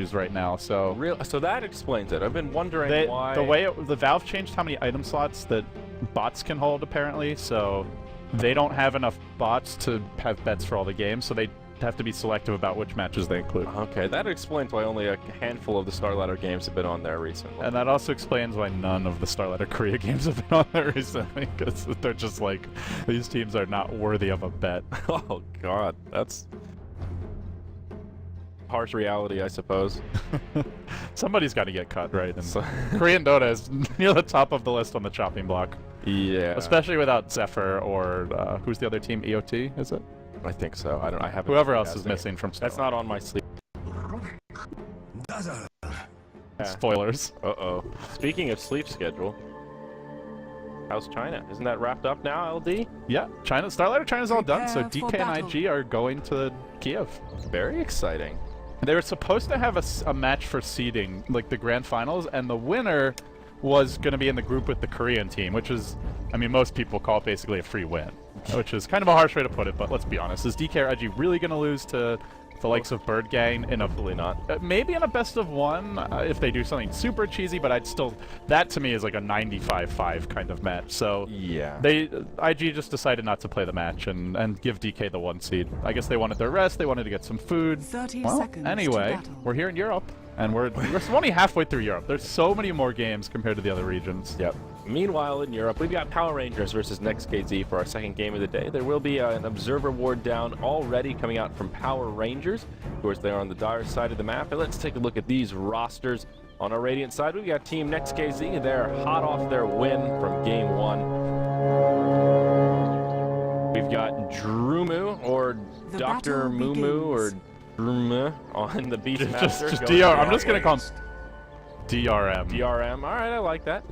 issues right now, so... So that explains it. I've been wondering why... The Valve changed how many item slots that bots can hold, apparently, so they don't have enough bots to have bets for all the games, so they have to be selective about which matches they include. Okay, that explains why only a handful of the StarLadder games have been on there recently. And that also explains why none of the StarLadder Korea games have been on there recently, because they're just like, these teams are not worthy of a bet. Oh god, that's... harsh reality, I suppose. Somebody's got to get cut, right? And Korean Dota is near the top of the list on the chopping block. Yeah. Especially without Zephyr or, who's the other team? EOT, is it? I think so. I haven't. Whoever else is missing from That's not on my sleep. Spoilers. Uh-oh. Speaking of sleep schedule, how's China? Isn't that wrapped up now, LD? Yeah, StarLadder China's all done, so DK and IG are going to Kiev. Very exciting. They were supposed to have a match for seeding, like the grand finals, and the winner was going to be in the group with the Korean team, which is, I mean, most people call it basically a free win, which is kind of a harsh way to put it, but let's be honest. Is DK or IG really going to lose to the likes of Bird Gang in a... Hopefully not. Maybe in a best of one, if they do something super cheesy, but I'd still... That, to me, is like a 95-5 kind of match, so... Yeah. IG just decided not to play the match and give DK the 1 seed. I guess they wanted their rest, they wanted to get some food. 30 well, seconds anyway, we're here in Europe, and we're only halfway through Europe. There's so many more games compared to the other regions. Yep. Meanwhile, in Europe, we've got PowerRangers versus Next.kz for our second game of the day. There will be an observer ward down already coming out from PowerRangers. Of course, they're on the dire side of the map. And let's take a look at these rosters. On our Radiant side, we've got Team Next.kz. They're hot off their win from Game 1. We've got Drumu, or Dr. Mumu, or Drumu on the Beastmaster. Just DR. I'm just going to call him DRM. DRM. All right, I like that.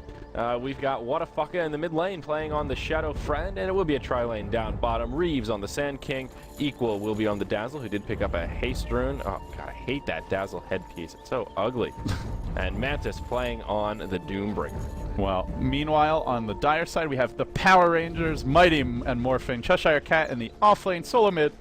We've got Whatafaka in the mid lane playing on the Shadow Friend, and it will be a tri-lane down bottom. Reeves on the Sand King. Equal will be on the Dazzle, who did pick up a Haste Rune. Oh, God, I hate that Dazzle headpiece. It's so ugly. And Mantis playing on the Doombreaker. Well, meanwhile, on the dire side, we have the Power Rangers, Mighty and Morphing, Cheshire Cat in the off-lane, solo mid.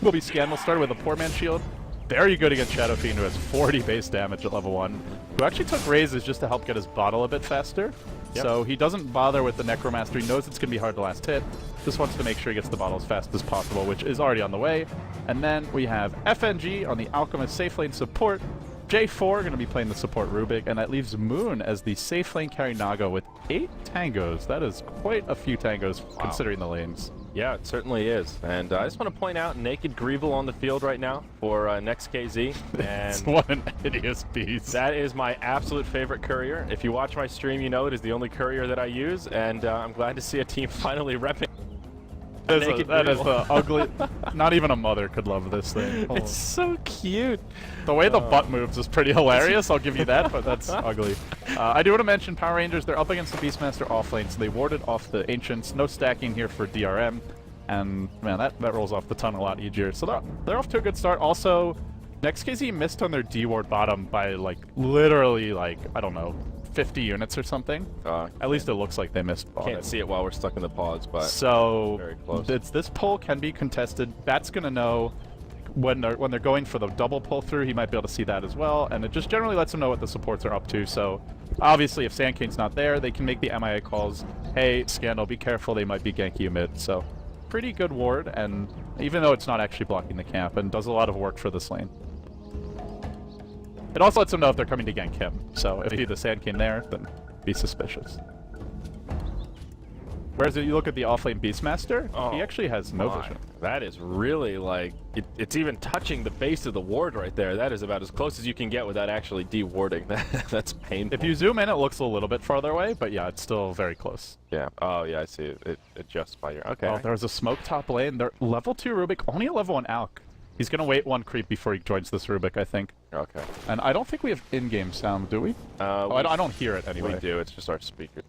Will be Scan. We'll start with a Poor Man Shield. Very good against Shadow Fiend, who has 40 base damage at level 1. Who actually took raises just to help get his bottle a bit faster. Yep. So he doesn't bother with the Necromaster. He knows it's going to be hard to last hit. Just wants to make sure he gets the bottle as fast as possible, which is already on the way. And then we have FNG on the Alchemist safe lane support. J4 going to be playing the support Rubik, and that leaves Moon as the safe lane carry Naga with 8 tangos. That is quite a few tangos considering the lanes. Yeah, it certainly is. And I just want to point out Naked Greeble on the field right now for Next.kz. And what an hideous beast. That is my absolute favorite courier. If you watch my stream, you know it is the only courier that I use, and I'm glad to see a team finally repping. That is the ugly... Not even a mother could love this thing. It's so cute. The way the butt moves is pretty hilarious, I'll give you that, but that's ugly. I do want to mention Power Rangers, they're up against the Beastmaster offlane, so they warded off the Ancients. No stacking here for DRM, and man, that rolls off the tongue a lot easier. So they're off to a good start. Also, Next.kz missed on their D-ward bottom by, like, literally, like, I don't know, 50 units or something. At least it looks like they missed on Can't see it while we're stuck in the pods, but so very close. This pull can be contested. Bat's gonna know when they're going for the double pull through. He might be able to see that as well, and it just generally lets him know what the supports are up to. So obviously, if Sand King's not there, they can make the MIA calls. Hey, Scandal, be careful. They might be ganky you mid. So pretty good ward, and even though it's not actually blocking the camp, and does a lot of work for this lane. It also lets them know if they're coming to gank him, so if you see the Sand King there, then be suspicious. Whereas if you look at the offlane Beastmaster, he actually has no vision. That is really like, it's even touching the base of the ward right there. That is about as close as you can get without actually de-warding. That's painful. If you zoom in, it looks a little bit farther away, but yeah, it's still very close. Yeah. Oh, yeah, I see it. It adjusts by your... Okay. Oh, there's a smoke top lane. They're level 2 Rubik, only a level 1 Alk. He's going to wait 1 creep before he joins this Rubik, I think. Okay. And I don't think we have in-game sound, do we? I don't hear it anyway. We do. It's just our speakers.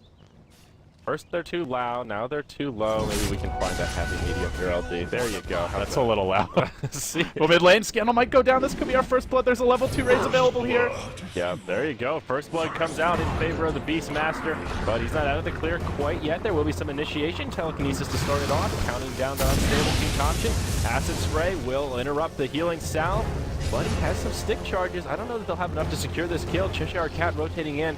First they're too loud, now they're too low. Maybe we can find that happy medium here, LD. There you go. That's a little loud. See? Well, mid lane, Scandal might go down. This could be our first blood. There's a level 2 raise available here. Yeah, there you go. First blood comes out in favor of the Beastmaster, but he's not out of the clear quite yet. There will be some initiation. Telekinesis to start it off. Counting down to Unstable Concoction. Acid Spray will interrupt the healing salve. but he has some stick charges. I don't know that they'll have enough to secure this kill. Cheshire Cat rotating in,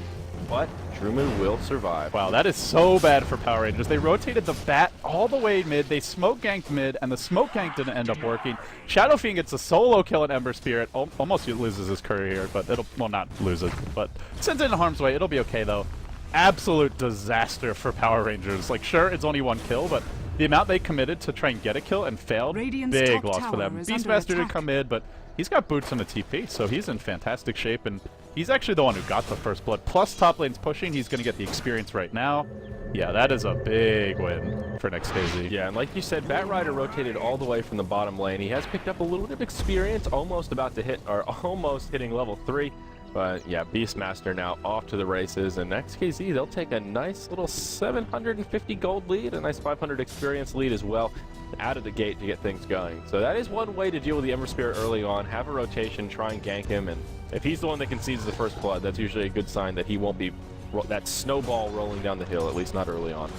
but Truman will survive. Wow, that is so bad for Power Rangers. They rotated the bat all the way mid, they smoke ganked mid, and the smoke gank didn't end up working. Shadow Fiend gets a solo kill at Ember Spirit, almost loses his career, but it'll, well, not lose it, but sends it in harm's way. It'll be okay, though. Absolute disaster for Power Rangers. Like, sure, it's only one kill, but the amount they committed to try and get a kill and failed, big loss for them. Beastmaster did come mid, but he's got boots and a TP, so he's in fantastic shape, and he's actually the one who got the first blood. Plus top lane's pushing, he's going to get the experience right now. Yeah, that is a big win for Next.kz. Yeah, and like you said, Bat Rider rotated all the way from the bottom lane. He has picked up a little bit of experience, almost about to hit, or almost hitting level 3. But yeah, Beastmaster now off to the races, and Next.kz, they'll take a nice little 750 gold lead, a nice 500 experience lead as well, out of the gate to get things going. So that is one way to deal with the Ember Spirit early on, have a rotation, try and gank him, and if he's the one that concedes the first blood, that's usually a good sign that he won't be that snowball rolling down the hill, at least not early on.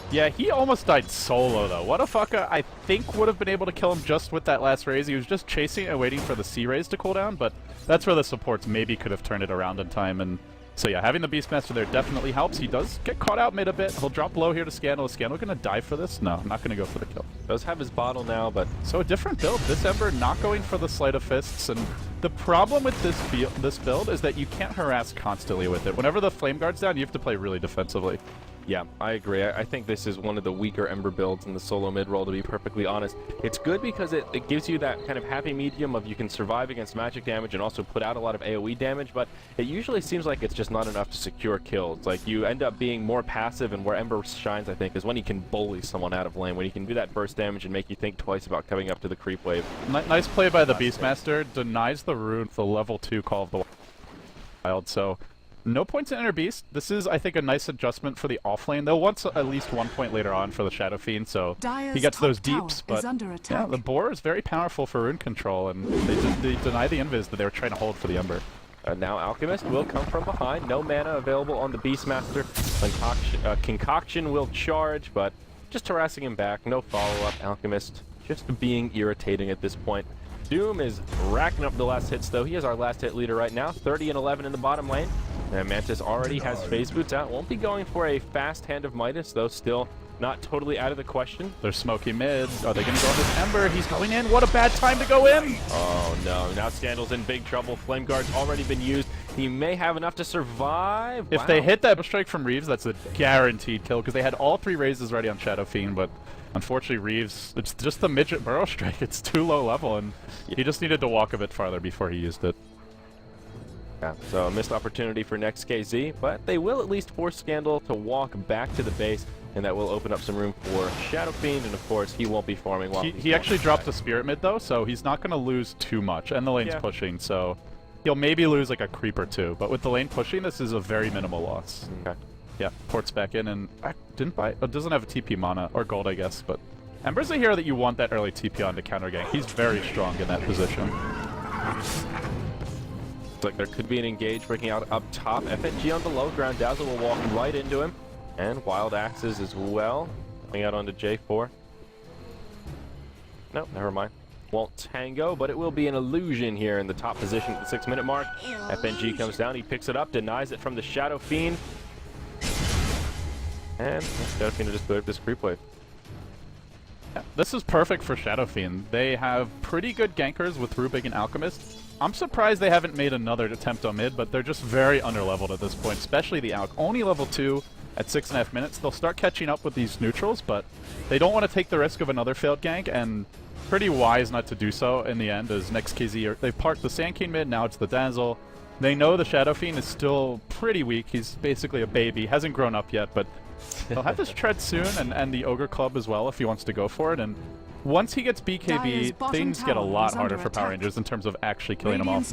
Yeah, he almost died solo, though. What a fucker. I think would have been able to kill him just with that last raise. He was just chasing and waiting for the C raise to cool down, but that's where the supports maybe could have turned it around in time. And so yeah, having the Beastmaster there definitely helps. He does get caught out mid a bit. He'll drop low here to Scandal. Is Scandal going to die for this? No, not going to go for the kill. Does have his bottle now, but... So a different build. This Ember not going for the Sleight of Fists, and the problem with this build is that you can't harass constantly with it. Whenever the Flame Guard's down, you have to play really defensively. Yeah, I agree. I think this is one of the weaker Ember builds in the solo mid role, to be perfectly honest. It's good because it gives you that kind of happy medium of you can survive against magic damage and also put out a lot of AoE damage, but it usually seems like it's just not enough to secure kills. Like, you end up being more passive, and where Ember shines, I think, is when he can bully someone out of lane, when he can do that burst damage and make you think twice about coming up to the creep wave. Nice play by the Beastmaster. Denies the rune, the level 2 Call of the Wild, so... No points in Inner Beast. This is, I think, a nice adjustment for the offlane. They'll want at least 1 point later on for the Shadow Fiend, so he gets those deeps. But yeah, the Boar is very powerful for rune control, and they deny the invis that they were trying to hold for the Ember. Now Alchemist will come from behind. No mana available on the Beastmaster. Concoction will charge, but just harassing him back. No follow-up. Alchemist just being irritating at this point. Doom is racking up the last hits, though. He is our last hit leader right now. 30 and 11 in the bottom lane. And Mantis already has phase boots out. Won't be going for a fast Hand of Midas, though still not totally out of the question. They're smoky mid. Are they going to go on this Ember? He's going in. What a bad time to go in. Oh, no. Now Scandal's in big trouble. Flame Guard's already been used. He may have enough to survive. If they hit that strike from Reeves, that's a guaranteed kill, because they had all 3 raises ready on Shadow Fiend, but unfortunately Reeves, it's just the midget burrow strike. It's too low level, and he just needed to walk a bit farther before he used it. Yeah, so a missed opportunity for Next.kz, but they will at least force Scandal to walk back to the base, and that will open up some room for Shadow Fiend, and of course, he won't be farming while he actually dropped a Spirit mid, though, so he's not going to lose too much, and the lane's pushing, so he'll maybe lose like a creep or 2, but with the lane pushing, this is a very minimal loss. Okay. Yeah, ports back in, and it doesn't have a TP mana, or gold, I guess, but Ember's a hero that you want that early TP on to counter gank. He's very strong in that position. Looks like there could be an engage breaking out up top. FNG on the low ground. Dazzle will walk right into him. And Wild Axes as well. Coming out onto J4. No, never mind. Won't tango, but it will be an illusion here in the top position at the 6-minute mark. FNG comes down. He picks it up, denies it from the Shadow Fiend. And Shadow Fiend will just clear up this creep wave. Yeah, this is perfect for Shadow Fiend. They have pretty good gankers with Rubik and Alchemist. I'm surprised they haven't made another attempt on mid, but they're just very underleveled at this point, especially the Alch. Only level 2 at 6.5 minutes. They'll start catching up with these neutrals, but they don't want to take the risk of another failed gank, and pretty wise not to do so in the end, as Next.kz, they've parked the Sand King mid, now it's the Dazzle. They know the Shadow Fiend is still pretty weak. He's basically a baby, hasn't grown up yet, but they'll have this tread soon, and the Ogre Club as well if he wants to go for it, and once he gets BKB, things get a lot harder for Power Rangers in terms of actually killing him off.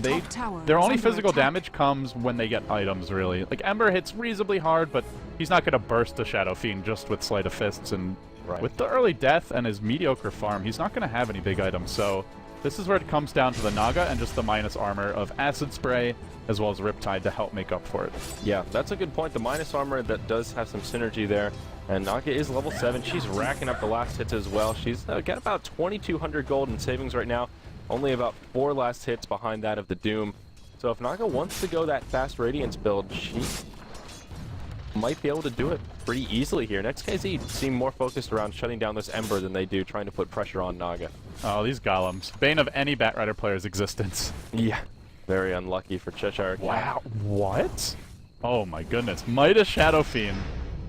Their only physical damage comes when they get items, really. Like, Ember hits reasonably hard, but he's not going to burst the Shadow Fiend just with Sleight of Fists, and with the early death and his mediocre farm, he's not going to have any big items, so this is where it comes down to the Naga and just the minus armor of Acid Spray, as well as Riptide to help make up for it. Yeah, that's a good point. The minus armor, that does have some synergy there. And Naga is level 7. She's racking up the last hits as well. She's got about 2,200 gold in savings right now. Only about 4 last hits behind that of the Doom. So if Naga wants to go that fast Radiance build, she might be able to do it pretty easily here. Next.kz seem more focused around shutting down this Ember than they do trying to put pressure on Naga. Oh, these golems. Bane of any Batrider player's existence. Yeah, very unlucky for Cheshire Cat. Wow, what? Oh my goodness. Midas Shadow Fiend.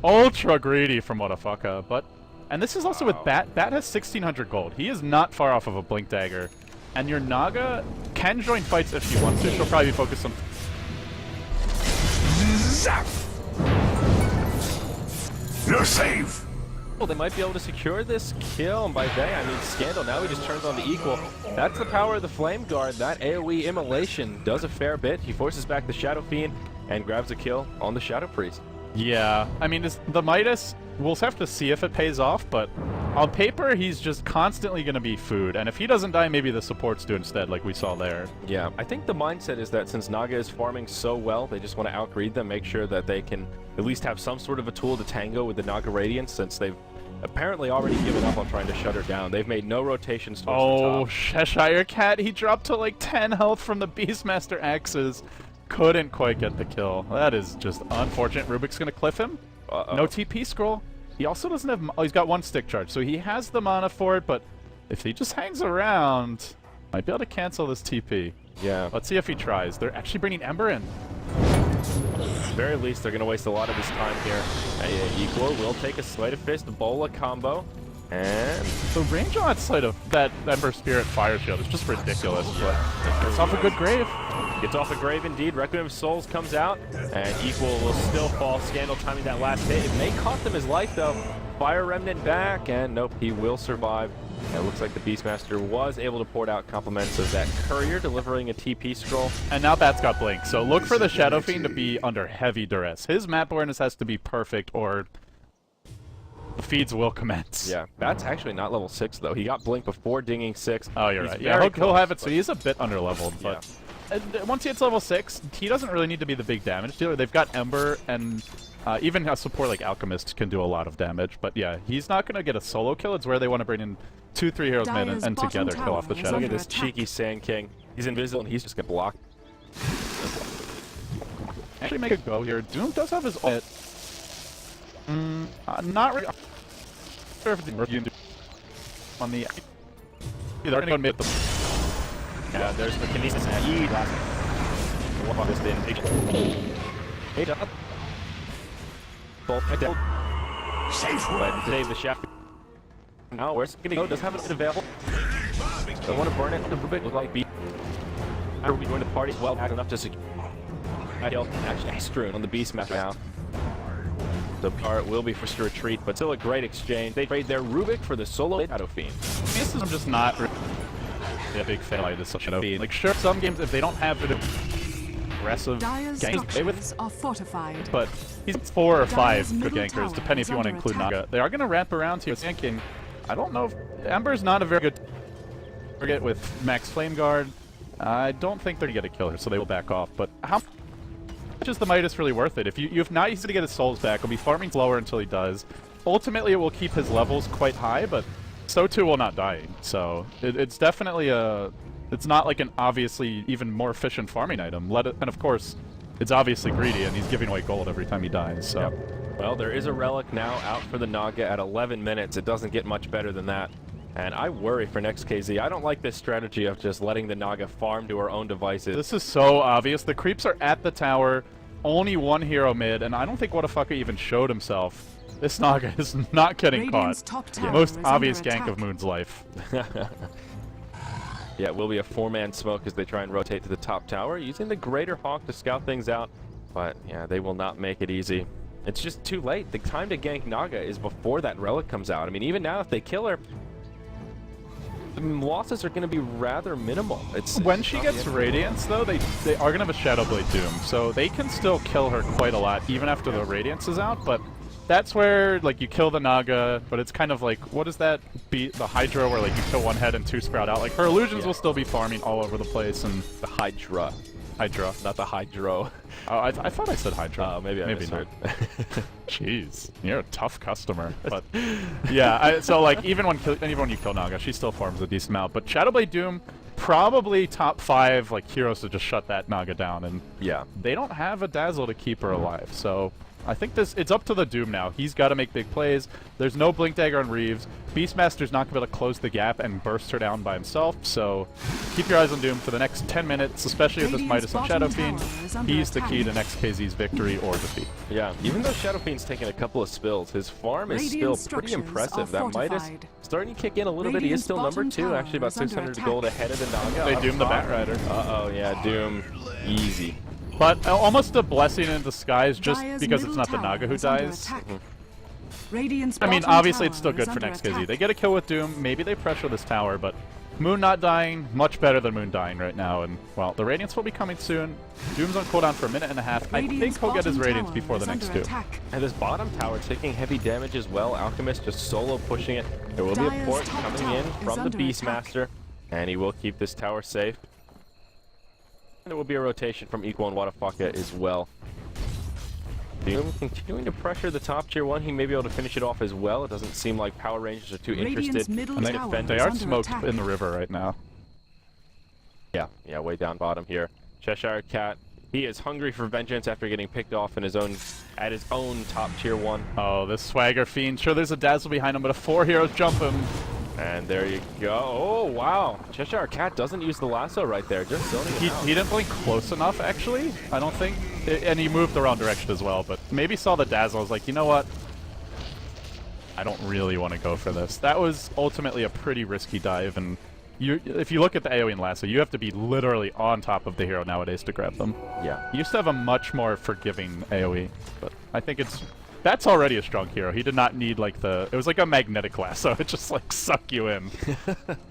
Ultra greedy from Whatafaka, but... And this is also with Bat. Bat has 1,600 gold. He is not far off of a Blink Dagger. And your Naga can join fights if she wants to. She'll probably be focused on... Zap! You're safe! Well, they might be able to secure this kill, and by they, I mean Scandal. Now he just turns on the equal. That's the power of the Flame Guard. That AoE immolation does a fair bit. He forces back the Shadow Fiend and grabs a kill on the Shadow Priest. Yeah, I mean, the Midas, we'll have to see if it pays off, but on paper, he's just constantly going to be food. And if he doesn't die, maybe the supports do instead, like we saw there. Yeah, I think the mindset is that since Naga is farming so well, they just want to outgreed them, make sure that they can at least have some sort of a tool to tango with the Naga Radiance, since they've apparently already given up on trying to shut her down. They've made no rotations towards the top. Oh, Cheshire Cat, he dropped to like 10 health from the Beastmaster axes. Couldn't quite get the kill. That is just unfortunate. Rubik's gonna cliff him. No TP scroll. He also doesn't have... Oh, he's got 1 stick charge, so he has the mana for it, but if he just hangs around, might be able to cancel this TP. Yeah. Let's see if he tries. They're actually bringing Ember in. At the very least, they're going to waste a lot of his time here. Equal will take a Sleight of Fist Bola combo. And the range on that side of that Ember Spirit Fire Shield is just ridiculous, but it's off a good grave. Gets off a grave indeed. Requiem of Souls comes out, and Equal will still fall. Scandal timing that last hit. It may cost him his life, though. Fire Remnant back, and nope, he will survive. And it looks like the Beastmaster was able to port out compliments of that Courier, delivering a TP scroll. And now Bat's got Blink, so look for the Shadow Fiend to be under heavy duress. His map awareness has to be perfect, or the feeds will commence. Yeah, Bat's actually not level 6, though. He got Blink before dinging 6. Oh, you're right. Yeah, he'll have it, so he's a bit underleveled, but... Once he hits level 6, he doesn't really need to be the big damage dealer. They've got Ember, and even a support like Alchemist can do a lot of damage. But yeah, he's not going to get a solo kill. It's where they want to bring in 2-3 heroes mid and together kill off the Shadow. Look at this cheeky Sand King. He's invisible, and he's just going to block. Actually make a go here. Doom does have his ult. Not really sure if the on the... They're going to go mid. Yeah, there's the Kinesis E last. What about this thing? Hey, up. Bolt. But save the shaft. Now, where's it gonna go? Does have it available? Don't want to burn it. The Rubik look like beat. I will be going to the party as well. Enough to secure. Actually, strewn on the Beastmaster now. The part will be forced to retreat, but still a great exchange. They trade their Rubik for the solo Shadow Fiend. This is just not a big fan of this Shadow Fiend. Like, sure, some games, if they don't have the aggressive ganks play with, are fortified. but he's 4 or 5 good gankers, depending if you want to include Naga. They are going to wrap around here. Thinking, I don't know if Ember's not a very good target with Max Flame Guard. I don't think they're going to get a kill here, so they will back off. But how much is the Midas really worth it? If you've not easy to get his souls back, he'll be farming slower until he does. Ultimately, it will keep his levels quite high, but so too will not dying. So it's definitely a... It's not like an obviously even more efficient farming item. And of course, it's obviously greedy, and he's giving away gold every time he dies. So. Yep. Well, there is a relic now out for the Naga at 11 minutes. It doesn't get much better than that. And I worry for Next.kz. I don't like this strategy of just letting the Naga farm to her own devices. This is so obvious. The creeps are at the tower, only one hero mid, and I don't think Whatafaka even showed himself. This Naga is not getting caught. Most obvious gank of Moon's life. Yeah, it will be a 4-man smoke as they try and rotate to the top tower, using the Greater Hawk to scout things out. But yeah, they will not make it easy. It's just too late. The time to gank Naga is before that relic comes out. I mean, even now, if they kill her, the losses are going to be rather minimal. When she gets Radiance, though, they are going to have a Shadowblade Doom, so they can still kill her quite a lot, even after the Radiance is out, but that's where, like, you kill the Naga, but it's kind of like, what is that beat, the Hydra, where, like, you kill one head and 2 sprout out? Like, her illusions will still be farming all over the place, and... The Hydra. Hydra. Not the Hydro. Oh, I thought I said Hydra. Maybe I not. Jeez, you're a tough customer. But yeah, so like even when you kill Naga, she still farms a decent amount. But Shadowblade Doom, probably top 5 like heroes to just shut that Naga down, and Yeah. they don't have a Dazzle to keep her alive. So I think it's up to the Doom now. He's got to make big plays. There's no Blink Dagger on Reeves. Beastmaster's not going to be able to close the gap and burst her down by himself, so keep your eyes on Doom for the next 10 minutes, especially with this Midas on Shadow Fiend. He's the key to Next.kz's victory or defeat. Yeah, even though Shadow Fiend's taken a couple of spills, his farm is still pretty impressive. That Midas starting to kick in a little bit. He is still number 2, actually about 600 gold ahead of the Naga. They Doom the Bat Rider. Uh-oh, yeah, Doom. Easy. But almost a blessing in disguise just because it's not the Naga who dies. I mean, obviously it's still good for Next.kz. They get a kill with Doom, maybe they pressure this tower, but Moon not dying, much better than Moon dying right now, and, well, the Radiance will be coming soon. Doom's on cooldown for a minute and a half. I think he'll get his Radiance before the next 2. And this bottom tower taking heavy damage as well. Alchemist just solo pushing it. There will be a port coming in from the Beastmaster, and he will keep this tower safe. And there will be a rotation from Equal and Wadafaka as well. Doom continuing to pressure the top tier 1. He may be able to finish it off as well. It doesn't seem like Power Rangers are too interested in defending. They are smoked in the river right now. Yeah, way down bottom here. Cheshire Cat, he is hungry for vengeance after getting picked off in his own top tier 1. Oh, this Swagger Fiend. Sure, there's a Dazzle behind him, but if 4 heroes jump him. And there you go. Oh, wow. Cheshire Cat doesn't use the lasso right there. Just zoning it out. He didn't blink close enough, actually, I don't think. And he moved the wrong direction as well, but maybe saw the Dazzle. I was like, you know what? I don't really want to go for this. That was ultimately a pretty risky dive, and if you look at the AoE and lasso, you have to be literally on top of the hero nowadays to grab them. Yeah. You used to have a much more forgiving AoE, but I think that's already a strong hero. He did not need like it was like a magnetic lasso. It just like suck you in.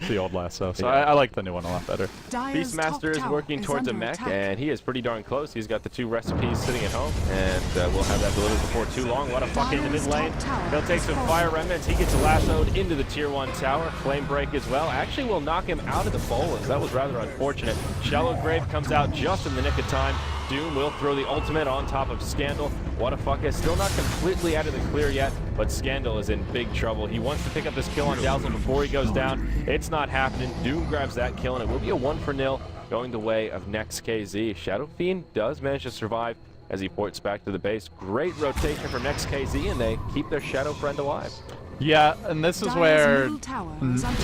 The old lasso. So yeah. I like the new one a lot better. Beastmaster is working towards a mech, and he is pretty darn close. He's got the 2 recipes sitting at home, and we'll have that delivered before too long. What a fuck in the mid lane. He'll take some fire remnants. He gets lassoed into the tier 1 tower. Flame break as well. Actually will knock him out of the bolas. That was rather unfortunate. Shallow Grave comes out just in the nick of time. Doom will throw the ultimate on top of Scandal. Wadafaka is still not completely out of the clear yet, but Scandal is in big trouble. He wants to pick up this kill on Dazzle before he goes down. It's not happening. Doom grabs that kill, and it will be a 1-0 going the way of Next.kz. Shadow Fiend does manage to survive as he ports back to the base. Great rotation from Next.kz, and they keep their Shadow friend alive. Yeah, and this is where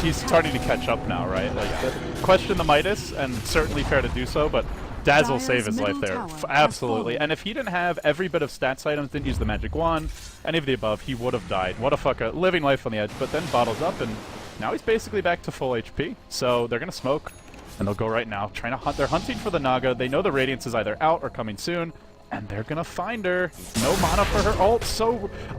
he's starting to catch up now, right? Like, question the Midas, and certainly fair to do so, but Dazzle saved his life there, absolutely. And if he didn't have every bit of stats items, didn't use the magic wand, any of the above, he would have died. What a fucker, living life on the edge, but then bottles up, and now he's basically back to full HP. So they're gonna smoke, and they'll go right now, trying to hunt. They're hunting for the Naga. They know the Radiance is either out or coming soon, and they're gonna find her. No mana for her ult,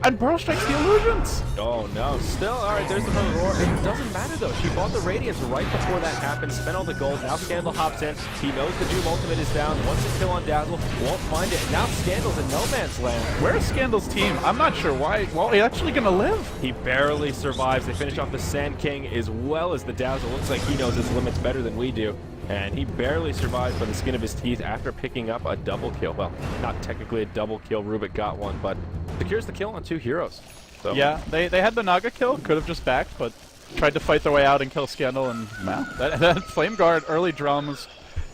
and Burrow strikes the illusions! Oh no, still, alright, there's the roar. It doesn't matter though, she bought the Radiance right before that happened, spent all the gold, now Scandal hops in, he knows the Doom ultimate is down, wants to kill on Dazzle, won't find it, now Scandal's in no man's land. Where's Scandal's team? I'm not sure why. Well, he's actually gonna live. He barely survives. They finish off the Sand King as well as the Dazzle. Looks like he knows his limits better than we do. And he barely survives by the skin of his teeth after picking up a double kill. Well, not technically a double kill, Rubik got one, but secures the kill on 2 heroes. So. Yeah, they had the Naga kill, could have just backed, but tried to fight their way out and kill Scandal, and wow, that Flame Guard, early drums.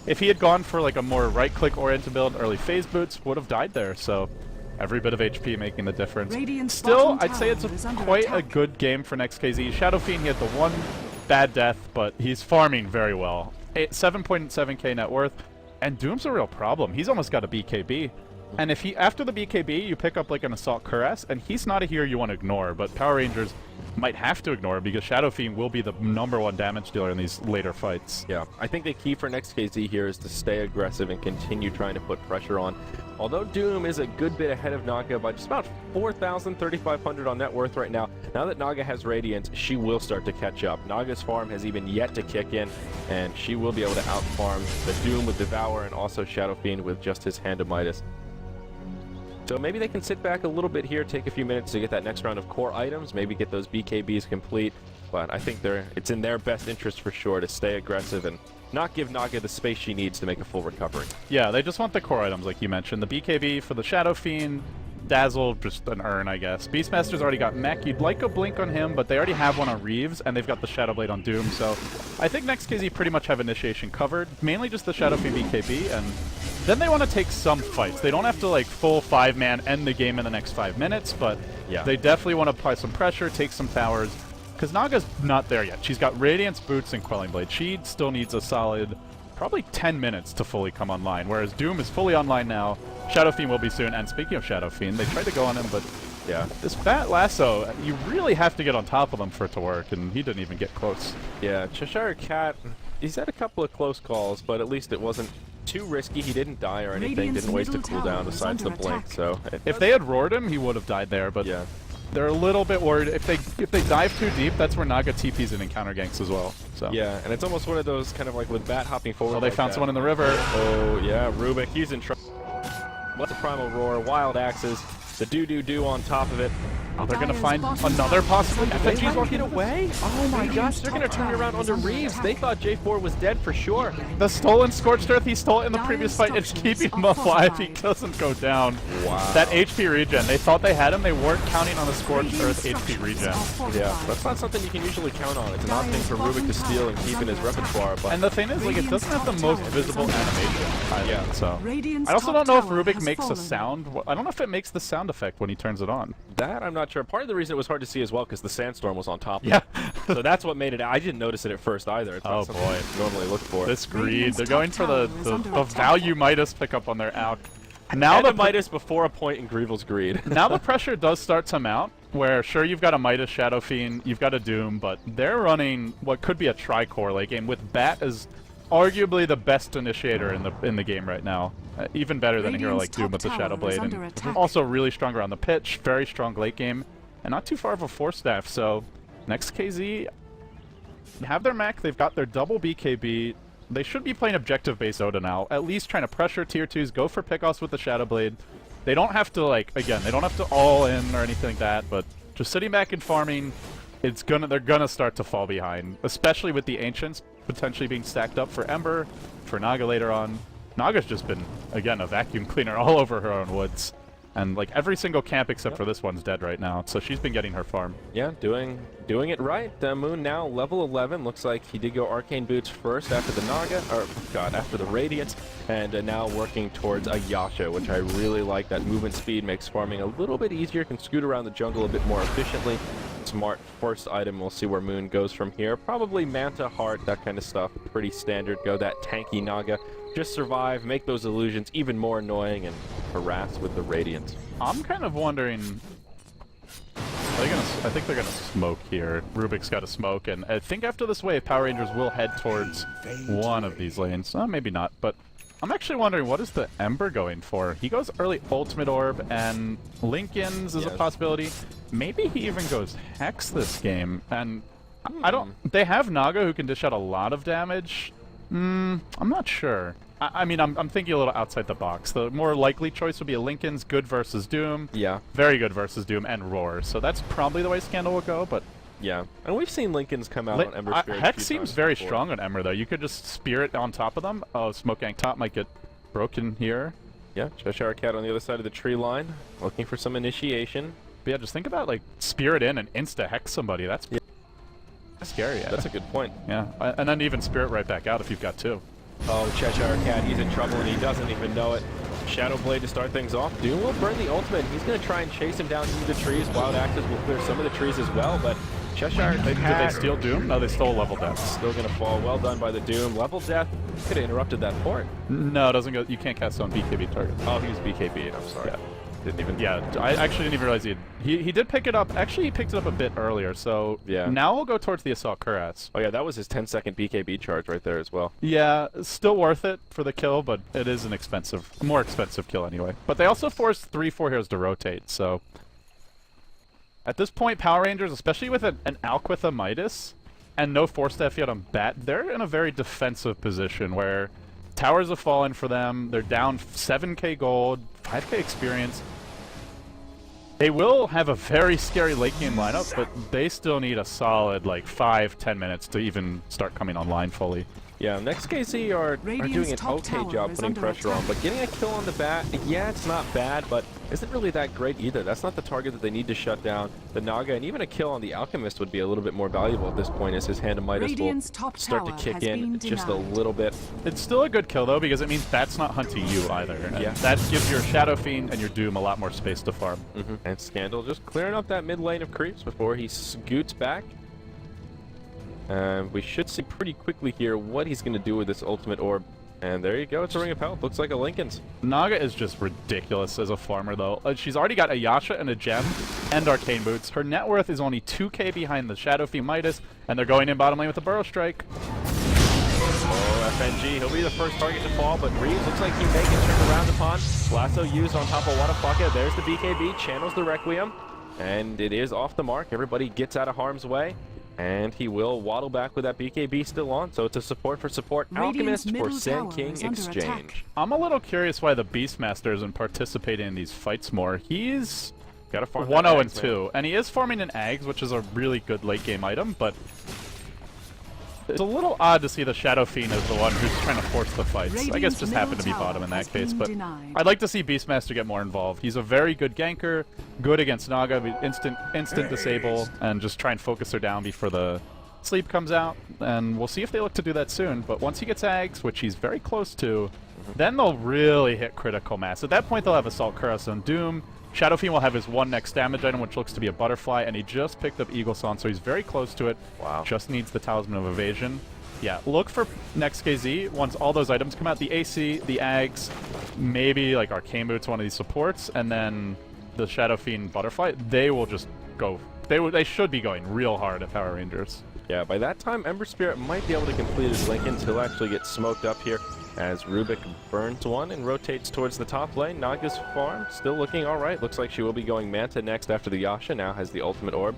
If he had gone for like a more right-click oriented build, early phase boots, would have died there, so every bit of HP making the difference. Still, I'd say it's quite a good game for Next.kz. Shadow Fiend, he had the 1 bad death, but he's farming very well. 7.7k net worth, and Doom's a real problem. He's almost got a BKB, and if after the BKB you pick up like an Assault Cuirass, and he's not a hero you want to ignore, but Power Rangers might have to ignore because Shadow Fiend will be the #1 damage dealer in these later fights. Yeah, I think the key for Next.kz here is to stay aggressive and continue trying to put pressure on. Although Doom is a good bit ahead of Naga by just about 4,000, 3,500 on net worth right now, now that Naga has Radiance, she will start to catch up. Naga's farm has even yet to kick in, and she will be able to outfarm the Doom with Devour and also Shadow Fiend with just his Hand of Midas. So maybe they can sit back a little bit here, take a few minutes to get that next round of core items, maybe get those BKBs complete, but I think it's in their best interest for sure to stay aggressive and not give Naga the space she needs to make a full recovery. Yeah, they just want the core items like you mentioned. The BKB for the Shadow Fiend, Dazzle, just an urn, I guess. Beastmaster's already got mech. You'd like a blink on him, but they already have one on Reeves, and they've got the Shadow Blade on Doom, so I think Next.kz pretty much have initiation covered. Mainly just the Shadow Fiend BKB, and then they want to take some fights. They don't have to, like, full 5-man end the game in the next 5 minutes, but yeah, they definitely want to apply some pressure, take some towers, because Naga's not there yet. She's got Radiance, Boots, and Quelling Blade. She still needs a solid, probably 10 minutes to fully come online, whereas Doom is fully online now. Shadow Fiend will be soon, and speaking of Shadow Fiend, they tried to go on him, but yeah, this Bat Lasso, you really have to get on top of him for it to work, and he didn't even get close. Yeah, Cheshire Cat, he's had a couple of close calls, but at least it wasn't too risky. He didn't die or anything, didn't waste a cooldown besides the blink, so... If they had roared him, he would have died there, but yeah, they're a little bit worried. If they dive too deep, that's where Naga TPs in encounter ganks as well. So yeah, and it's almost one of those kind of like with Bat hopping forward. Oh, they like found that. someone in the river. Oh yeah, Rubik, he's in trouble. What's the Primal Roar, Wild Axes, the do on top of it. Oh, they're gonna find another possible. FNG's walking away? Oh my gosh, they're gonna turn around onto Reeves. They thought J4 was dead for sure. The stolen Scorched Earth, he stole it in the previous fight. It's keeping him alive. He doesn't go down. Wow. That HP regen, they thought they had him. They weren't counting on the Scorched Earth HP regen. Yeah, that's not something you can usually count on. It's an odd thing for Rubik to steal and keep in his repertoire. But and the thing is, like, it doesn't have the most visible animation either, yeah. So I also don't know if Rubik makes a sound. I don't know if it makes the sound effect when he turns it on. That I'm not sure. Part of the reason it was hard to see as well because the sandstorm was on top of yeah. it. So that's what made it. I didn't notice it at first either. It's not something I normally look for. This greed. They're going for the value Midas pickup on their Alk. Now the Midas before a point in Grievel's greed. Now the pressure does start to mount, where sure you've got a Midas Shadow Fiend, you've got a Doom, but they're running what could be a tri-core late game with Bat as arguably the best initiator in the game right now. Even better than a hero like Doom with the Shadow Blade, and also really strong around the pitch, very strong late game, and not too far of a Force Staff. So Next.kz have their mech, they've got their double BKB. They should be playing objective-based Oda now, at least trying to pressure tier 2s, go for pickoffs with the Shadow Blade. They don't have to, like, again, they don't have to all in or anything like that, but just sitting back and farming, they're gonna start to fall behind, especially with the Ancients potentially being stacked up for Ember, for Naga later on. Naga's just been, again, a vacuum cleaner all over her own woods. And, like, every single camp except for this one's dead right now, so she's been getting her farm. Yeah, doing it right. Moon now level 11. Looks like he did go Arcane Boots first after the Naga, or, God, after the Radiance, and now working towards a Yasha, which I really like. That movement speed makes farming a little bit easier, can scoot around the jungle a bit more efficiently. Smart first item. We'll see where Moon goes from here. Probably Manta, Heart, that kind of stuff. Pretty standard. Go that tanky Naga. Just survive, make those illusions even more annoying, and harass with the Radiance. I'm kind of wondering... I think they're gonna smoke here. Rubik's got to smoke, and I think after this wave, Power Rangers will head towards one of these lanes. Maybe not, but I'm actually wondering, what is the Ember going for? He goes early Ultimate Orb, and Lincoln's is a possibility. Maybe he even goes Hex this game, and I don't... They have Naga who can dish out a lot of damage. I'm not sure. I mean, I'm thinking a little outside the box. The more likely choice would be a Lincoln's good versus Doom. Yeah. Very good versus Doom and Roar. So that's probably the way Scandal will go, but... Yeah. And we've seen Lincoln's come out on Ember Spirit. Hex seems very strong on Ember, though. You could just Spirit on top of them. Oh, Smoke Gang top might get broken here. Yeah, Cheshire Cat on the other side of the tree line, looking for some initiation. But yeah, just think about, like, Spirit in and insta-Hex somebody. That's scary. That's a good point. Yeah, and then even Spirit right back out if you've got two. Oh, Cheshire Cat, he's in trouble and he doesn't even know it. Shadow Blade to start things off. Doom will burn the ultimate. He's going to try and chase him down through the trees. Wild Axes will clear some of the trees as well, but Cheshire Cat... Did they steal Doom? No, they stole Level Death. Still going to fall. Well done by the Doom. Level Death could have interrupted that port. No, it doesn't go... You can't cast on BKB target. Oh, he was BKB, I'm sorry. Yeah. Didn't even... Yeah, I actually didn't even realize he did pick it up. Actually, he picked it up a bit earlier, so... Yeah. Now we'll go towards the Assault Cuirass. Oh, yeah, that was his 10-second BKB charge right there as well. Yeah, still worth it for the kill, but it is an more expensive kill anyway. But they also forced 3-4 heroes to rotate, so... At this point, Power Rangers, especially with an Alk with a Midas, and no Force Staff yet on Bat, they're in a very defensive position where towers have fallen for them, they're down 7k gold, 5k experience. They will have a very scary late game lineup, but they still need a solid, like, 5-10 minutes to even start coming online fully. Yeah, Next.kz are doing an okay job putting pressure on, but getting a kill on the bat, yeah, it's not bad, but isn't really that great either. That's not the target that they need to shut down. The Naga, and even a kill on the Alchemist would be a little bit more valuable at this point, as his Hand of Midas will start to kick in just a little bit. It's still a good kill, though, because it means that's not hunting you either. And Yeah. that gives your Shadow Fiend and your Doom a lot more space to farm. And Scandal just clearing up that mid lane of creeps before he scoots back. We should see pretty quickly here what he's going to do with this ultimate orb. And there you go, it's a Ring of Health. Looks like a Linken's. Naga is just ridiculous as a farmer, though. She's already got a Yasha and a Gem and Arcane Boots. Her net worth is only 2k behind the Shadow Fiend Midas, and they're going in bottom lane with a Burrow Strike. Oh, FNG, he'll be the first target to fall, but Reeves looks like he may get turned around upon. Lasso used on top of Wadapaka. There's the BKB, channels the Requiem, and it is off the mark. Everybody gets out of harm's way. And he will waddle back with that BKB still on, so it's a support for support. Alchemist for Sand King exchange. I'm a little curious why the Beastmaster isn't participating in these fights more. He's Got to farm 1-0 and 2, and he is farming an Ags, which is a really good late game item, but it's a little odd to see the Shadow Fiend as the one who's trying to force the fights. I guess just happened to be bottom in that case, but I'd like to see Beastmaster get more involved. He's a very good ganker, good against Naga, instant disable, and just try and focus her down before the sleep comes out, and we'll see if they look to do that soon. But once he gets Ags, which he's very close to, then they'll really hit critical mass. At that point, they'll have Assault Cuirass on Doom. Shadow Fiend will have his one next damage item, which looks to be a butterfly, and he just picked up Eagle Song, so he's very close to it. Wow. Just needs the Talisman of Evasion. Yeah, look for Next.kz once all those items come out. The AC, the Ags, maybe like Arcane Boots, one of these supports, and then the Shadow Fiend Butterfly. They will just go. They should be going real hard at Power Rangers. Yeah, by that time, Ember Spirit might be able to complete his Linken's. He'll actually get smoked up here as Rubik burns one and rotates towards the top lane. Naga's farm still looking all right. Looks like she will be going Manta next after the Yasha. Now has the ultimate orb.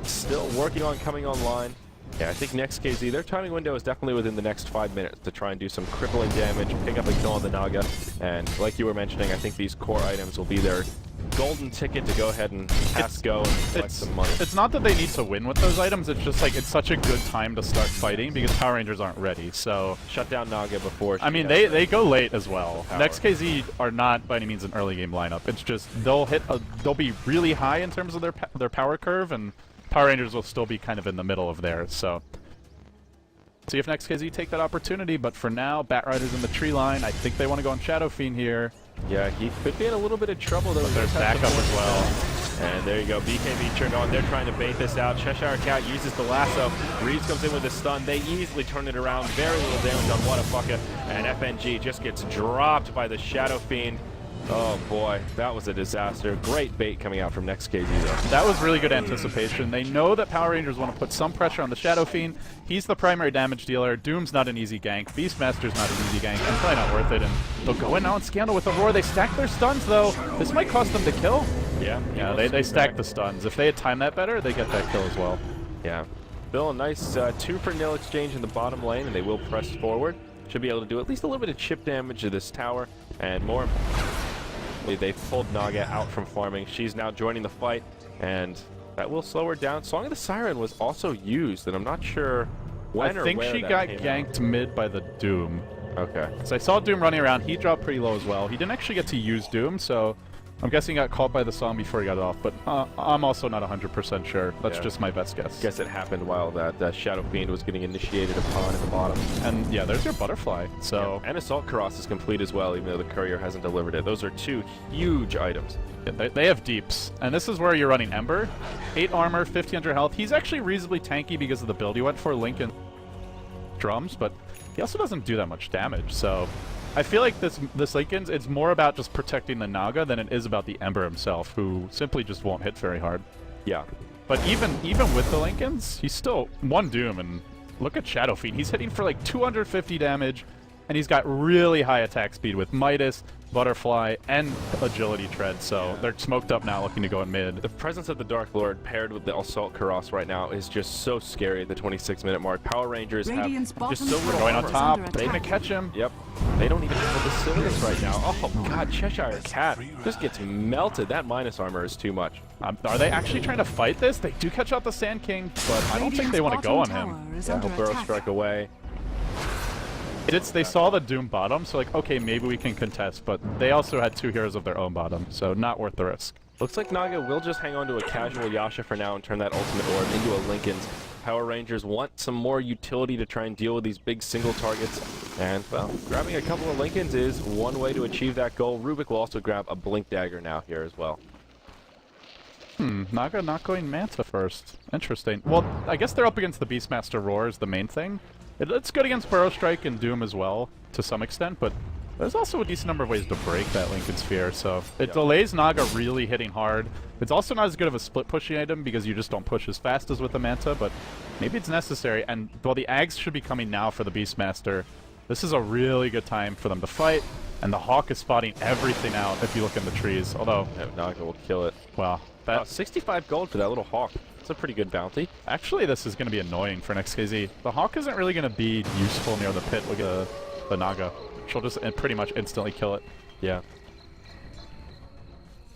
Still working on coming online. Yeah, I think Next.kz, their timing window is definitely within the next 5 minutes to try and do some crippling damage, pick up a kill on the Naga, and like you were mentioning, I think these core items will be their golden ticket to go ahead and pass go and collect some money. It's not that they need to win with those items, it's just like it's such a good time to start fighting because Power Rangers aren't ready, so... Shut down Naga before she I mean, they go late as well. Next.kz are not by any means an early game lineup. It's just they'll be really high in terms of their power curve, and Power Rangers will still be kind of in the middle of theirs, so... See if Next.kz take that opportunity, but for now, Batrider's in the tree line. I think they want to go on Shadow Fiend here. Yeah, he could be in a little bit of trouble, though. But there's backup as well. And there you go, BKB turned on. They're trying to bait this out. Cheshire Cat uses the lasso. Reeves comes in with a stun. They easily turn it around. Very little damage on Wadapaka. And FNG just gets dropped by the Shadow Fiend. Oh boy, that was a disaster. Great bait coming out from Next.kz though. That was really good anticipation. They know that Power Rangers want to put some pressure on the Shadow Fiend. He's the primary damage dealer. Doom's not an easy gank. Beastmaster's not an easy gank. And probably not worth it. And they'll go in now on Scandal with a roar. They stack their stuns though. This might cost them to kill. Yeah, they stack the stuns. If they had timed that better, they get that kill as well. Yeah. Bill, a nice 2-for-0 exchange in the bottom lane, and they will press forward. Should be able to do at least a little bit of chip damage to this tower, and more they pulled Naga out from farming. She's now joining the fight, and that will slow her down. Song of the Siren was also used, and I'm not sure when or where. I think she got ganked mid by the Doom. Okay. So I saw Doom running around. He dropped pretty low as well. He didn't actually get to use Doom, so I'm guessing he got caught by the song before he got it off, but I'm also not 100% sure. That's just my best guess. Guess it happened while that Shadow Fiend was getting initiated upon at the bottom. And yeah, there's your Butterfly. So And Assault Cuirass is complete as well, even though the Courier hasn't delivered it. Those are two huge items. Yeah, they have deeps, and this is where you're running Ember. 8 armor, 1500 health. He's actually reasonably tanky because of the build he went for, Linken drums, but he also doesn't do that much damage, so... I feel like this Linken's, it's more about just protecting the Naga than it is about the Ember himself, who simply just won't hit very hard. Yeah. But even with the Linken's, he's still 1 Doom, and look at Shadow Fiend. He's hitting for like 250 damage, and he's got really high attack speed with Midas, Butterfly, and Agility Tread, so they're smoked up now looking to go in mid. The presence of the Dark Lord paired with the Assault Cuirass right now is just so scary at the 26-minute mark. Power Rangers have just so little going on armor. top. They can catch him. Yep. They don't even have the Basilius right now. Oh god, Cheshire Cat just gets melted. That minus armor is too much. Are they actually trying to fight this? They do catch out the Sand King, but I don't think they want to go on him. Yeah, he'll Burrow Strike away. They saw the Doom bottom, so like, okay, maybe we can contest, but they also had 2 heroes of their own bottom, so not worth the risk. Looks like Naga will just hang on to a casual Yasha for now and turn that ultimate orb into a Linken's. Power Rangers want some more utility to try and deal with these big single targets. And, well, grabbing a couple of Linken's is one way to achieve that goal. Rubik will also grab a Blink Dagger now here as well. Naga not going Manta first. Interesting. Well, I guess they're up against the Beastmaster Roar is the main thing. It's good against Burrow Strike and Doom as well, to some extent, but there's also a decent number of ways to break that Lincoln Sphere, so it delays Naga really hitting hard. It's also not as good of a split pushing item because you just don't push as fast as with the Manta, but maybe it's necessary. And while the Ags should be coming now for the Beastmaster, this is a really good time for them to fight, and the Hawk is spotting everything out if you look in the trees, although... Yeah, Naga will kill it. Wow. That, 65 gold for that little Hawk. That's a pretty good bounty. Actually, this is going to be annoying for Next.kz. The Hawk isn't really going to be useful near the pit. Look at the Naga. She'll just pretty much instantly kill it. Yeah.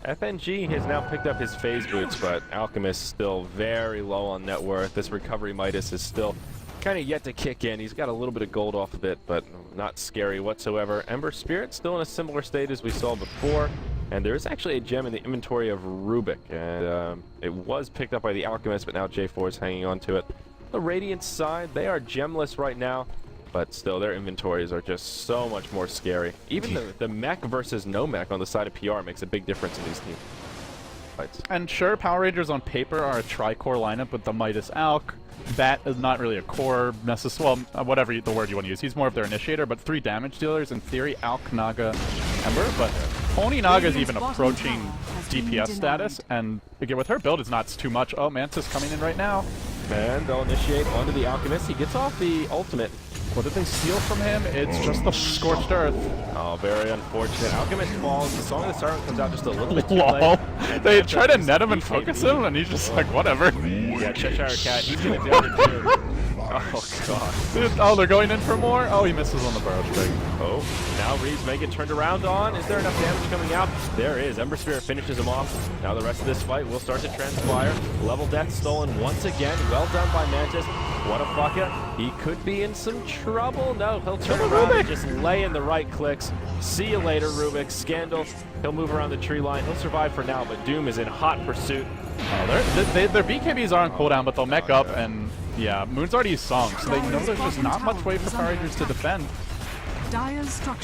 FNG has now picked up his phase boots, but Alchemist is still very low on net worth. This recovery Midas is still kind of yet to kick in. He's got a little bit of gold off of it, but not scary whatsoever. Ember Spirit still in a similar state as we saw before, and there is actually a gem in the inventory of Rubik, and it was picked up by the Alchemist, but now J4 is hanging on to it. The Radiant side, they are gemless right now, but still, their inventories are just so much more scary. Even the mech versus no mech on the side of PR makes a big difference in these team fights. And sure, Power Rangers on paper are a tri-core lineup with the Midas Alk. Bat is not really a core necessarily, well, whatever the word you want to use. He's more of their initiator, but 3 damage dealers. In theory, Alk, Naga, Ember, but only Naga is even approaching DPS status, and again, with her build, it's not too much. Oh, Manta's coming in right now. And they'll initiate onto the Alchemist. He gets off the ultimate. What did they steal from him? It's just the Scorched Earth. Oh, very unfortunate. Alchemist falls. The Song of the Siren comes out just a little bit too lol. late. They try to net him and focus him, and he's just like, whatever. Yeah, Cheshire Cat, he's gonna do it too. Oh, God. Dude, oh, they're going in for more? Oh, he misses on the Burrow Strike. Oh, now Reeves may get turned around on. Is there enough damage coming out? There is. Ember Spirit finishes him off. Now the rest of this fight will start to transpire. Level death stolen once again. Well done by Mantis. What a fucker. He could be in some trouble. No, he'll turn around and just lay in the right clicks. See you later, Rubik. Scandal. He'll move around the tree line. He'll survive for now, but Doom is in hot pursuit. Oh, their BKBs are on cooldown, but they'll mech up, and yeah, Moon's already used Song, so they know there's just not much way for Power Rangers to defend.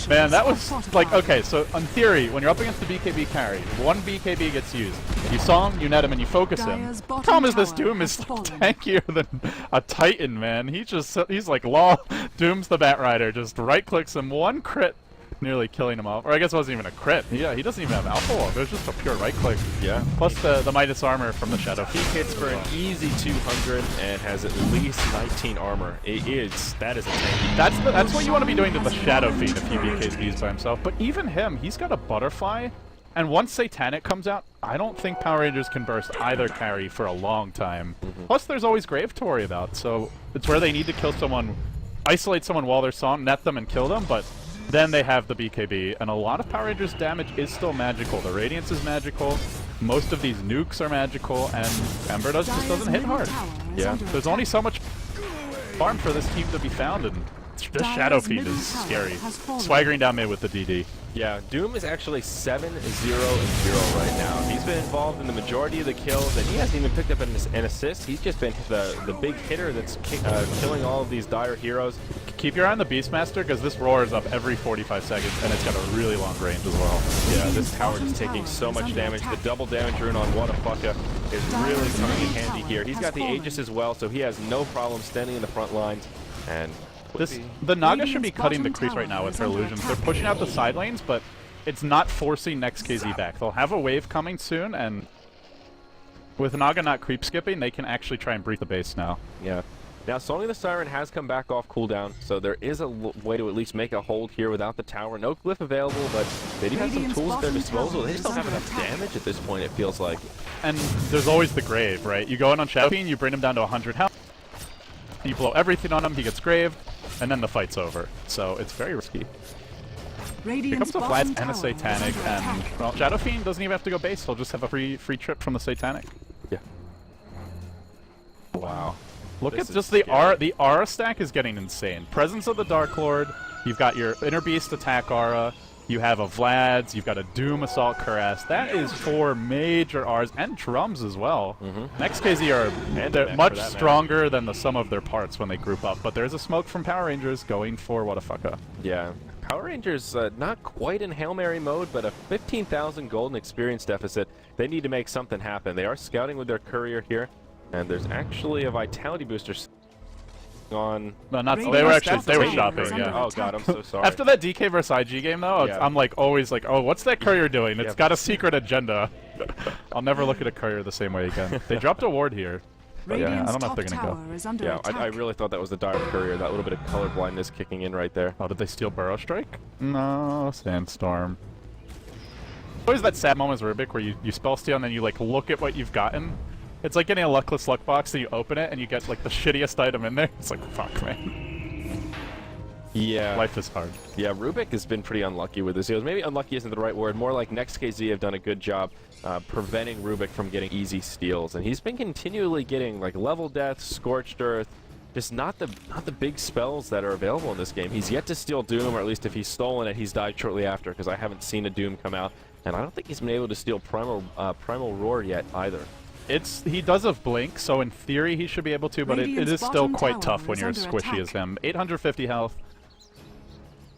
Man, that was like, okay, so in theory, when you're up against the BKB carry, 1 BKB gets used. You Song, you net him, and you focus him. The problem is this Doom is tankier than a Titan, man. He's like Law. Doom's the Batrider, just right-clicks him, 1 crit, nearly killing him off. Or I guess it wasn't even a crit. Yeah, he doesn't even have Alpha Wall. It was just a pure right-click. Yeah. Plus the Midas armor from the Shadow. He hits for an easy 200 and has at least 19 armor. That is a tank. That's what you want to be doing to the Shadow Fiend if he BKs these by himself. But even him, he's got a Butterfly. And once Satanic comes out, I don't think Power Rangers can burst either carry for a long time. Plus, there's always Grave to worry about. So it's where they need to kill someone, isolate someone while they're Song, net them and kill them. But then they have the BKB, and a lot of Power Rangers damage is still magical. The Radiance is magical, most of these nukes are magical, and Ember just doesn't hit hard. Yeah, there's only so much farm for this team to be found, and this Shadow Fiend is scary. Swaggering down mid with the DD. Yeah, Doom is actually 7-0-0 right now. He's been involved in the majority of the kills, and he hasn't even picked up an assist. He's just been the big hitter that's killing all of these dire heroes. Keep your eye on the Beastmaster, because this roar is up every 45 seconds, and it's got a really long range as well. Yeah, this tower is taking so much damage. The double damage rune on What a Fucka is really coming in handy here. He's got the Aegis as well, so he has no problem standing in the front lines. And the Naga should be cutting the crease right now with her illusions. They're pushing out the side lanes, but it's not forcing Next.kz back. They'll have a wave coming soon, and with Naga not creep skipping, they can actually try and breach the base now. Yeah. Now, Song of the Siren has come back off cooldown, so there is a way to at least make a hold here without the tower. No glyph available, but they do have some tools at their disposal. They just don't have enough damage at this point, it feels like. And there's always the Grave, right? You go in on Shadow Fiend, you bring him down to 100 health, you blow everything on him, he gets Graved, and then the fight's over. So it's very risky. Here comes the Flats and a Satanic, and well, Shadow Fiend doesn't even have to go base, he'll just have a free trip from the Satanic. Yeah. Wow. Look at just the aura stack is getting insane. Presence of the Dark Lord, You've got your Inner Beast attack aura. You have a Vlad's. You've got a Doom Assault Caress. That is 4 major R's and drums as well. Next.kz are they're much stronger than the sum of their parts when they group up. But there's a smoke from Power Rangers going for what a fucka. Yeah. Power Rangers not quite in Hail Mary mode, but a 15,000 golden experience deficit. They need to make something happen. They are scouting with their courier here, and there's actually a vitality booster on. No, not they were shopping. Yeah. Oh god, I'm so sorry. After that DK versus IG game though, I'm like always like, oh, what's that courier doing? It's got a secret agenda. I'll never look at a courier the same way again. They dropped a ward here. But yeah, I don't know if they're gonna go. Yeah, I really thought that was the dire courier. That little bit of color blindness kicking in right there. Oh, did they steal Burrow Strike? No, Sandstorm. Always that sad moment with Rubik where you spell steal and then you like look at what you've gotten. It's like getting a luckless luck box and you open it and you get like the shittiest item in there. It's like, fuck, man. Yeah. Life is hard. Yeah, Rubik has been pretty unlucky with this. Maybe unlucky isn't the right word. More like Next.kz have done a good job preventing Rubik from getting easy steals. And he's been continually getting like Level Death, Scorched Earth, just not the big spells that are available in this game. He's yet to steal Doom, or at least if he's stolen it, he's died shortly after, because I haven't seen a Doom come out. And I don't think he's been able to steal Primal Roar yet either. He does have Blink, so in theory he should be able to, but it is still quite tough when you're as squishy as him. 850 health.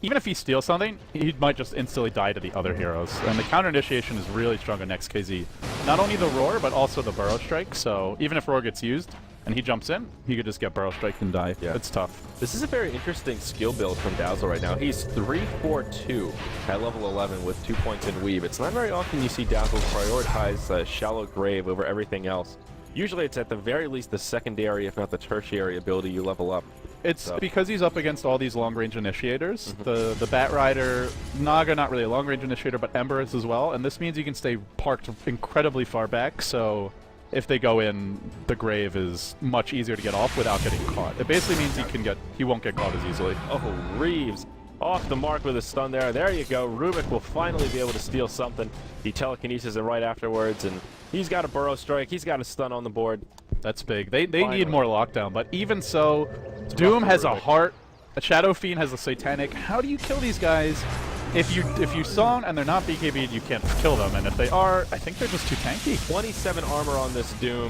Even if he steals something, he might just instantly die to the other heroes. And the counter initiation is really strong on Next.kz. Not only the Roar, but also the Burrow Strike, so even if Roar gets used and he jumps in, he could just get Burrow Strike and die. Yeah. It's tough. This is a very interesting skill build from Dazzle right now. He's 3-4-2 at level 11 with 2 points in Weave. It's not very often you see Dazzle prioritize Shallow Grave over everything else. Usually it's at the very least the secondary, if not the tertiary ability you level up. It's because he's up against all these long-range initiators. The Bat Rider, Naga, not really a long-range initiator, but Ember is as well. And this means you can stay parked incredibly far back, so if they go in, the Grave is much easier to get off without getting caught. It basically means he won't get caught as easily. Oh, Reeves off the mark with a stun there. There you go. Rubik will finally be able to steal something. He telekinesis it right afterwards, and he's got a Burrow Strike. He's got a stun on the board. That's big. They need more lockdown, but even so, Doom has a heart, a Shadow Fiend has a Satanic. How do you kill these guys? If you zone and they're not BKB'd, you can't kill them, and if they are, I think they're just too tanky. 27 armor on this Doom.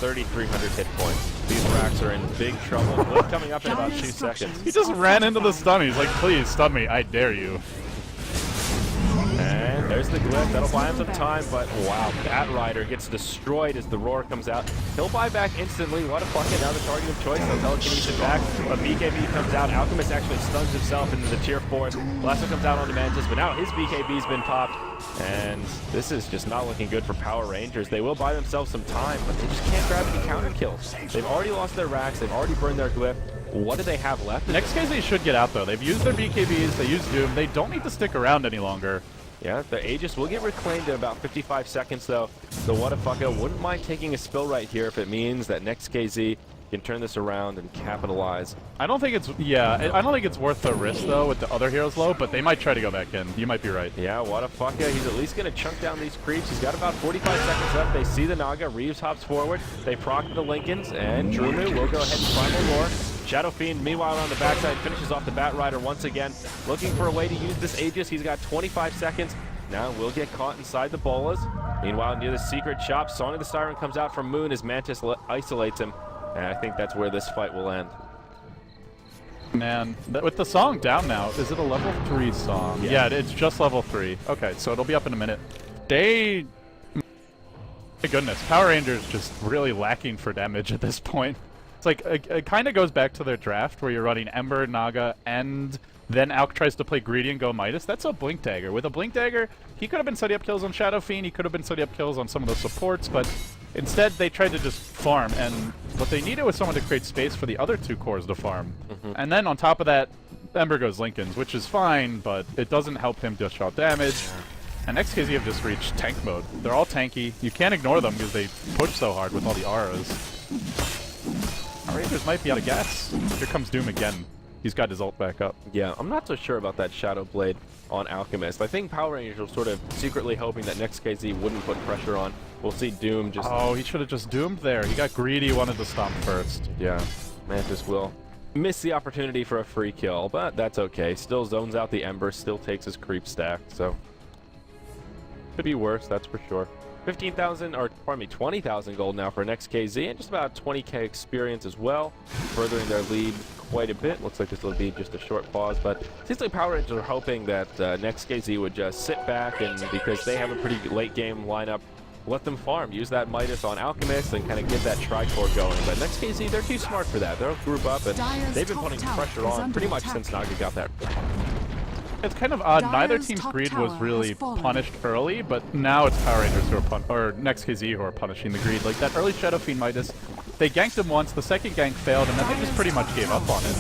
3,300 hit points. These racks are in big trouble. Lift coming up in about 2 seconds. He just ran into the stun. He's like, please stun me, I dare you. And there's the glyph. That'll buy him some time, but wow, Bat Rider gets destroyed as the Roar comes out. He'll buy back instantly. What a fucking now the target of choice. He'll telekinesis back. A BKB comes out. Alchemist actually stuns himself into the tier 4. Lasso comes out onto Mantis, but now his BKB's been popped. And this is just not looking good for Power Rangers. They will buy themselves some time, but they just can't grab any counter kills. They've already lost their racks. They've already burned their glyph. What do they have left? Next.kz should get out, though. They've used their BKBs. They used Doom. They don't need to stick around any longer. Yeah, the Aegis will get reclaimed in about 55 seconds, though. So what a fucka. Wouldn't mind taking a spill right here if it means that Next.kz can turn this around and capitalize. I don't think it's worth the risk, though, with the other heroes low, but they might try to go back in. You might be right. Yeah, what a fucka. He's at least going to chunk down these creeps. He's got about 45 seconds left. They see the Naga. Reeves hops forward. They proc the Lincolns, and Drumu will go ahead and Primal Roar. Shadow Fiend, meanwhile, on the backside, finishes off the Bat Rider once again. Looking for a way to use this Aegis. He's got 25 seconds. Now will get caught inside the bolas. Meanwhile, near the secret shop, Song of the Siren comes out from Moon as Mantis isolates him. And I think that's where this fight will end. Man, with the song down now, is it a level 3 song? Yeah, it's just level 3. Okay, so it'll be up in a minute. My goodness, Power Rangers just really lacking for damage at this point. It's like, it kind of goes back to their draft where you're running Ember, Naga, and then Alk tries to play Greedy and go Midas. That's a Blink Dagger. With a Blink Dagger, he could have been setting up kills on Shadow Fiend, he could have been setting up kills on some of those supports, but instead they tried to just farm, and what they needed was someone to create space for the other 2 cores to farm. And then on top of that, Ember goes Lincolns, which is fine, but it doesn't help him dish out damage. And Next.kz have just reached tank mode. They're all tanky. You can't ignore them because they push so hard with all the auras. Rangers might be out of gas. Here comes Doom again. He's got his ult back up. Yeah, I'm not so sure about that Shadow Blade on Alchemist. I think Power Rangers were sort of secretly hoping that Next.kz wouldn't put pressure on. We'll see Doom just... Oh, he should have just Doomed there. He got greedy, wanted to stomp first. Yeah, Mantis will. missed the opportunity for a free kill, but that's okay. Still zones out the Ember, still takes his creep stack, so could be worse, that's for sure. 15,000, or pardon me, 20,000 gold now for Next.kz, and just about 20k experience as well, furthering their lead quite a bit. Looks like this will be just a short pause, but it seems like PowerRangers are hoping that Next.kz would just sit back, and because they have a pretty late game lineup, let them farm, use that Midas on Alchemist, and kind of get that Tricore going. But Next.kz, they're too smart for that. They'll group up, and they've been putting pressure on pretty much since Naga got that. It's kind of odd. Neither team's greed was really punished early, but now it's PowerRangers who are Next.kz who are punishing the greed. Like that early Shadow Fiend Midas, they ganked him once, the second gank failed, and then they just pretty much gave up on it.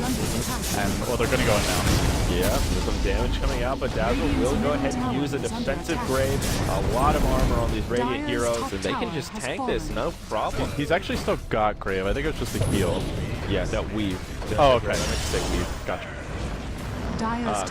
And, well, they're going to go in now. Yeah, there's some damage coming out, but Dazzle will go ahead and use a defensive grade. A lot of armor on these Radiant heroes, and they can just tank this, no problem. He's actually still got Grave. I think it was just a heal. Yeah, that weave. Oh, okay. I meant to say weave. Gotcha.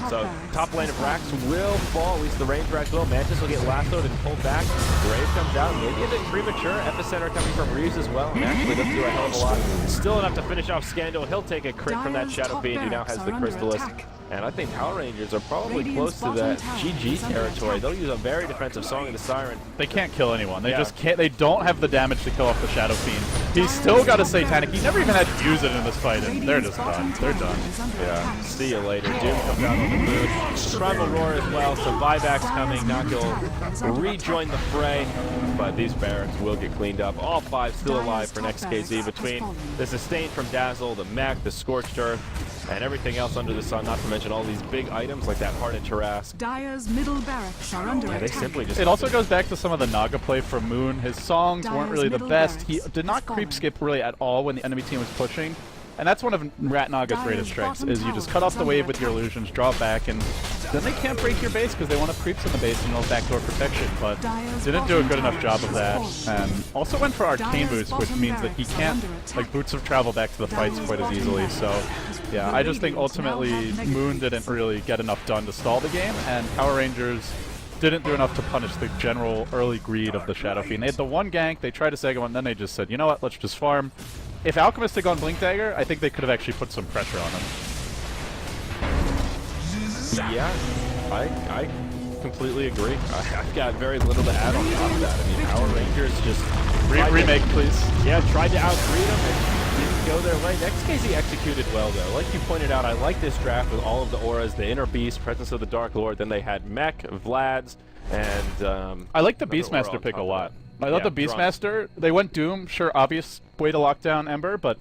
So top lane of Rax will fall, at least the range Rax will. Mantis will get lassoed and pulled back. Grave comes out, maybe a bit premature. Epicenter coming from Reeves as well. And actually doesn't do a hell of a lot. Still enough to finish off Scandal. He'll take a crit from that Shadow Fiend who now has the Crystalist. And I think PowerRangers are probably close to that GG territory. They'll use a very defensive Song of the Siren. They can't kill anyone. They just can't. They don't have the damage to kill off the Shadow Fiend. He's still got a Satanic. He never even had to use it in this fight, and they're just done. They're done. Yeah. See you later. Doom comes out on the moon. Primal Roar as well, so buybacks coming. Naga will rejoin the fray, but these barracks will get cleaned up. All five still alive for Next.kz between the Sustain from Dazzle, the Mech, the Scorched Earth, and everything else under the sun, not to mention all these big items like that Hardened Tarrasque. Dire's middle barracks are under attack. They simply just... It also goes back to some of the Naga play from Moon. His songs weren't really the best. He did not creep skip really at all when the enemy team was pushing. And that's one of Rat Naga's greatest strengths, is you just cut off the wave with your illusions, draw back, and then they can't break your base because they want to creeps in the base and no backdoor protection, but didn't do a good enough job of that. And also went for Arcane Boots, which means that he can't, like, Boots of Travel back to the fights quite as easily. So, yeah, I just think ultimately Moon didn't really get enough done to stall the game, and PowerRangers didn't do enough to punish the general early greed of the Shadow Fiend. They had the one gank, they tried a second one, then they just said, you know what, let's just farm. If Alchemist had gone Blink Dagger, I think they could have actually put some pressure on him. Yeah, I completely agree. I've got very little to add on top of that. I mean, PowerRangers just... remake, please. Yeah, tried to outgreed them and didn't go their way. Next.kz executed well, though. Like you pointed out, I like this draft with all of the auras, the Inner Beast, Presence of the Dark Lord, then they had Mech, Vlad's, and... I like the Beastmaster pick a lot. I love the Beastmaster. They went Doom, sure, obvious way to lock down Ember, but